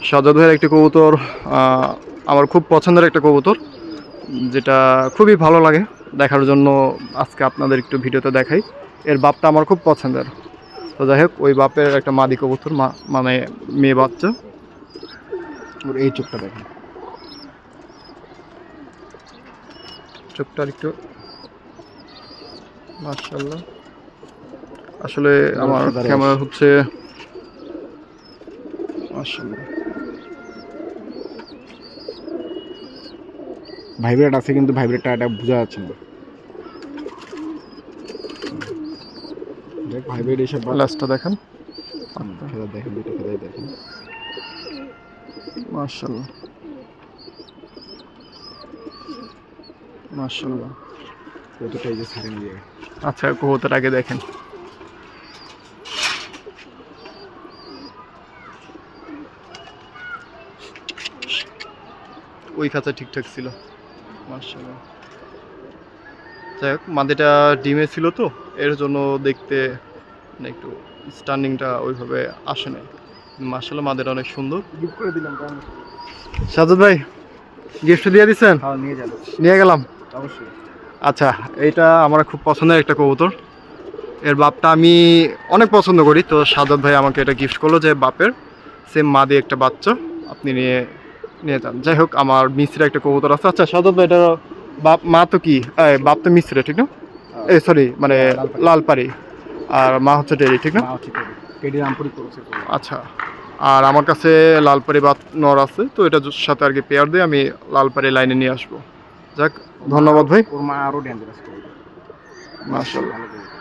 সাজ্জাদ ভাইয়ের একটি কবুতর আমার খুব পছন্দের একটা কবুতর, যেটা খুবই ভালো লাগে দেখার জন্য। আজকে আপনাদের একটু ভিডিওতে দেখাই। এর বাপটা আমার খুব পছন্দের। তো যাই হোক, ওই বাপের একটা মাদি কবুতর, মানে মেয়ে বাচ্চা। ওর এই চোখটা দেখেন, চোখটা একটু মাশাআল্লাহ। আসলে আমার ক্যামেরা হচ্ছে মাশাআল্লাহ ভাইব্রেট আছে, কিন্তু ভাইব্রেটটা এটা বোঝা যাচ্ছে না। দেখ ভাইব্রেট এসব লাস্টটা দেখেন, ফেদা দেখেন, দুটো ফেদাই দেখেন মাশাআল্লাহ মাশাআল্লাহ। কতটা এই যে ছাড়ে নিয়ে। আচ্ছা, কবুতর আগে দেখেন। ওই খাঁচা ঠিকঠাক ছিল, মাশাআল্লাহ। যাই হোক, মাদিটা ডিমে ছিল তো, এর জন্য দেখতে মানে একটু স্টান্ডিংটা ওইভাবে আসে নাই। মাশাআল্লাহ, মাদিটা অনেক সুন্দর। গিফট করে দিলাম কেমন? সাজ্জাদ ভাই, গিফট দিয়ে দিচ্ছেন? হ্যাঁ, নিয়ে যাবো, নিয়ে গেলাম। অবশ্যই। আচ্ছা, এইটা আমার খুব পছন্দের একটা কবুতর। এর বাপটা আমি অনেক পছন্দ করি, তো সাজ্জাদ ভাই আমাকে এটা গিফট করলো যে বাপের সেম মাদি একটা বাচ্চা আপনি নিয়ে নিয়ে যান। যাই হোক, আমার মিস্ত্রি একটা কবুতর আছে। আচ্ছা সাজ্জাদ ভাই, এটা বাপ মা তো কি, বাপ তো মিস্ত্রি ঠিক না? এই সরি, মানে লালপাড়ি, আর মা হচ্ছে টেরি ঠিক না? আচ্ছা, আর আমার কাছে লালপাড়ি বাত নর আছে, তো এটার সাথে আর কি পেয়ার দিয়ে আমি লালপাড়ি লাইনে নিয়ে আসবো। যাক, ধন্যবাদ ভাই। ওর মা আরো ডেঞ্জারাস করে। মাশাআল্লাহ। ভালো করে।